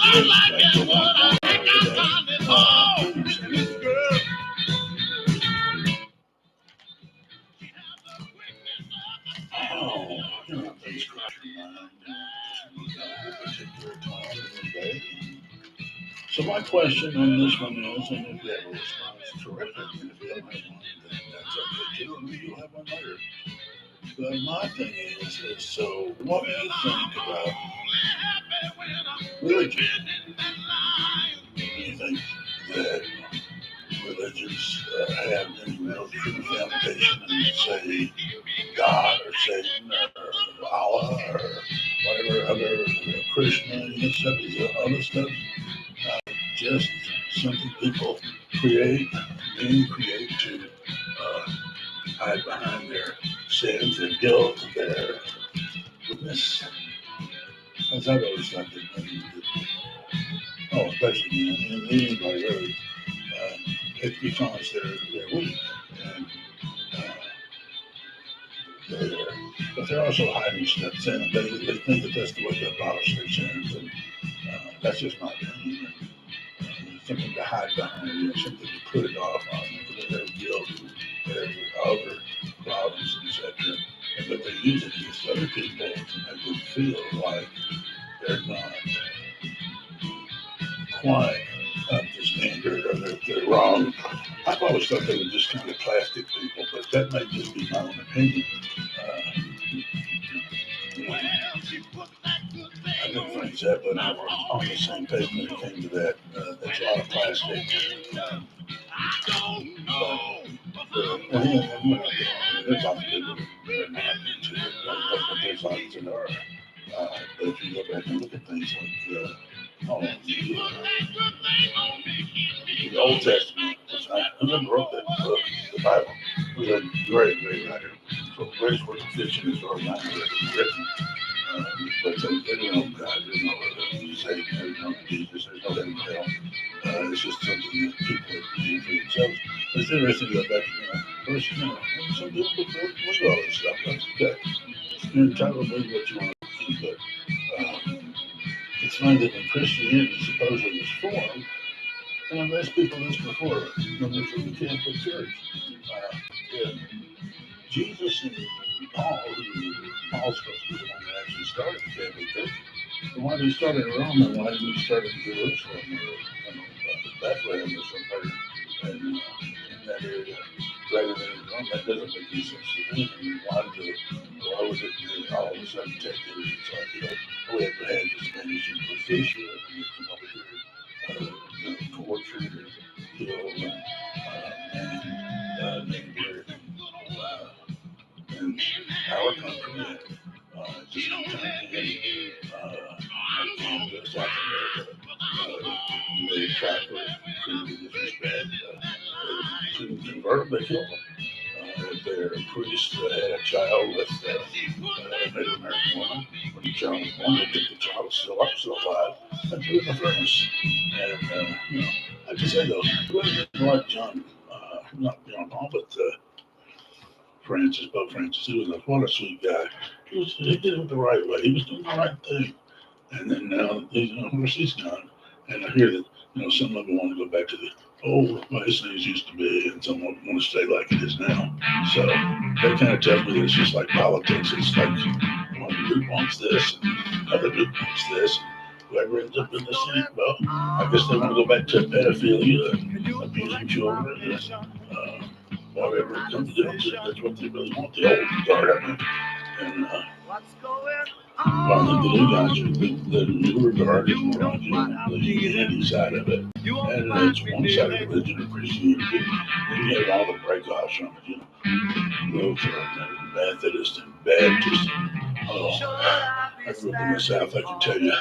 Oh, things cross your mind, at a particular time in the day. So my question on this one is, and if you have a response, terrific. And if you don't have one, then that's okay too. Maybe you'll have one later. But my thing is so what do you think about religion? Do you think that religions have any real true foundation in, say, God or Satan or Allah or whatever other Krishna and stuff, other stuff? Just something people create, men create to hide behind their sins, their guilt, their goodness. As I've always thought that, especially anybody really, it's because they're weak. And, uh, but they're also hiding stuff. They think that that's the way to abolish their sins. And that's just my opinion. Something to hide behind, something to put it off on, their guilt, their other problems, etc. But they use it against other people to make them feel like they're not quite up to standard or that they're wrong. I've always thought they were just kind of plastic people, but that may just be my own opinion. I didn't think that, but I was on the same page when it came to that. There's a lot of plastic. There's lots of people that are not into it, but there's lots that are. But if you go back and look at things like the Old Testament, which I never wrote that book, the Bible, was a great, great writer. So the greatest work of fiction is our mind written. But they don't know God, there's no Satan, there's no Jesus, there's no heaven and hell. It's just something that people have made for themselves. But it's interesting to go back to, first, some people look at all this stuff. That's okay. You're entitled to believe what you want to believe, but it's funny that when Christianity supposedly was formed, and most people this before, members of the Catholic Church, yeah, Jesus and Paul, Paul's supposed to be the one that actually started the Catholic Church. And why did he start in Rome and why did he start in Jerusalem or Bethlehem or somewhere in that area rather than in Rome? That doesn't make any sense to me. I mean, why would it all of a sudden take it? It's like, we have had the Spanish Inquisition and you come over here, tortured and killed and Native American in our country. Just kind of came to South America. They trapped her, treated with disrespect. They couldn't convert them, they killed them. Their priest had a child with a Native American woman. When the child was born, they took the child still alive, and threw it in the furnace. And, I have to say though, it wasn't like John, not John Paul, but Pope Francis. He was what a sweet guy. He did it the right way. He was doing the right thing. And then now, of course, he's gone. And I hear that, some of them want to go back to the old ways things used to be, and some want to stay like it is now. So that kind of tells me that it's just like politics. It's like one group wants this, and another group wants this. Whoever ends up in the seat, well, I guess they want to go back to pedophilia and abusing children. Whatever it comes down to, that's what they really want, the old guard, I mean. And I think the new guys, the newer guard is more on the unity side of it. And it's one side of religion or Christianity. Then you have all the breakoffs from it, Lutheran and Methodist and Baptist. I grew up in the South, I can tell you.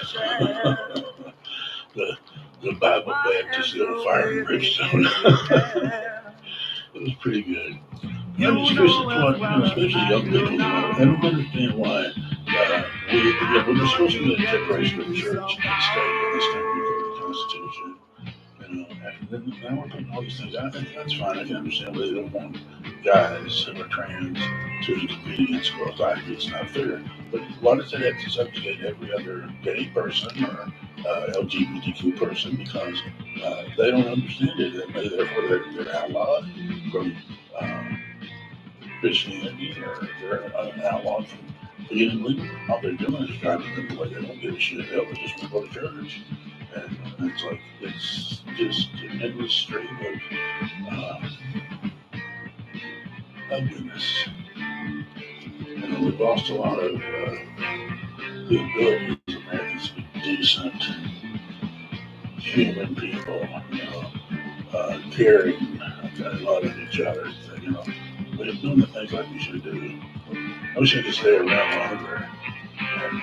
the Bible Baptist, the old fire and brimstone. It was pretty good. I'm just curious especially young people, I don't understand why we're supposed to be a separation of church and state in this country for the Constitution. And then now we're putting all these things out. That's fine. I can understand why they don't want guys who are trans to compete against girls. I think it's not fair. But why does it have to subjugate every other gay person or LGBTQ person because they don't understand it, and therefore they're outlawed from uh, Christianity, or they're outlawed from being legal. All they're doing is driving them away. They don't give a shit. They'll just want to go to church, and it's like it's just an endless stream of ugliness. We've lost a lot of the ability as Americans to be decent, human people, caring, loving each other. We're doing the things like we should do. I wish I could stay around longer and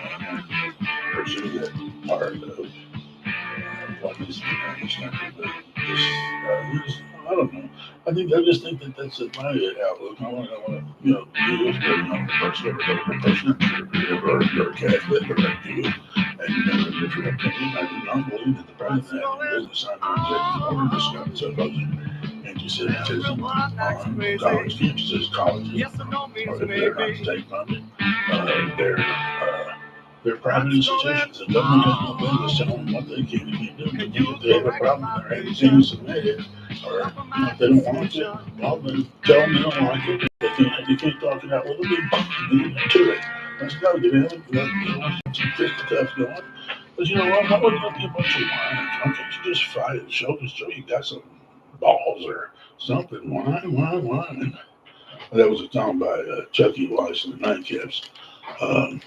pursue that part of what needs to be done in this country. But I don't know. I just think that that's my outlook. You as a person, a person, or you're a Catholic or a Jew, and you have a different opinion. I do not believe that the president and business under executive order discussed supposing anti-Semitism on college campuses, colleges, or if they're not state funded, they're private institutions. The government has no business telling them what they can and can't do. If they have a problem and they're anti-Semitic, or if they don't want to, well, then tell them they don't like it. They can't talk it out with them. Get to it. Let's go. Get in. Let's some fisticuffs going. But you know what? Why would not be a bunch of whining? Why can't you just fight it? Show you got some balls or something. Whine. That was a song by Chucky Weiss and the Nightcaps. Um,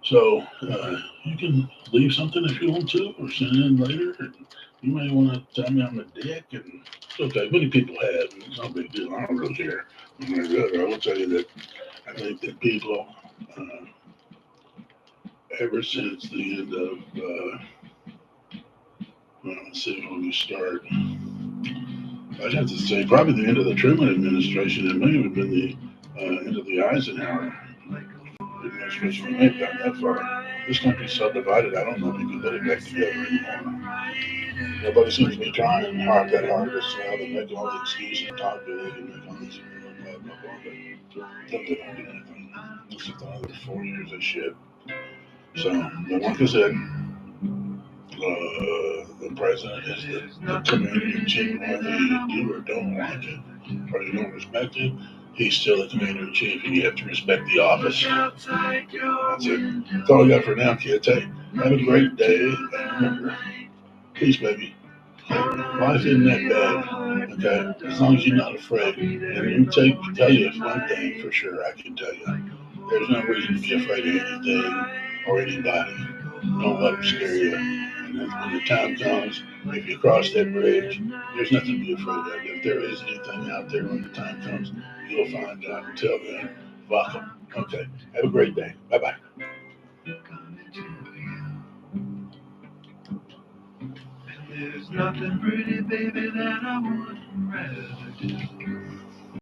So you can leave something if you want to, or send it in later. And you may want to tell me I'm a dick, and it's okay. Many people have, and it's no big deal. I don't really care. I will tell you that I think that people, uh, ever since the end of, let's see, when we start, I'd have to say probably the end of the Truman administration. It may have been the end of the Eisenhower administration. We may have gotten that far. This country's so divided, I don't know if you can put it back together anymore. Nobody seems to be trying hard that hard to sell. They make all the excuses and talk big and make all these blah, blah, blah, but they don't do anything. It's just another 4 years of shit. So, but like I said, the president is the commander in chief, whether you do or don't like it, or you don't respect it. He's still the commander in chief, and you have to respect the office. That's it. That's all I got for now, kids. Hey, have a great day, and remember, peace, baby. Life isn't that bad, okay? As long as you're not afraid. And tell you one thing for sure, I can tell you. There's no reason to be afraid of anything or anybody. Don't let them scare you. And then when the time comes, if you cross that bridge, there's nothing to be afraid of. If there is anything out there when the time comes, you'll find out. Until then, fuck them. Okay. Have a great day. Bye-bye. There's nothing pretty, baby, that I wouldn't rather do.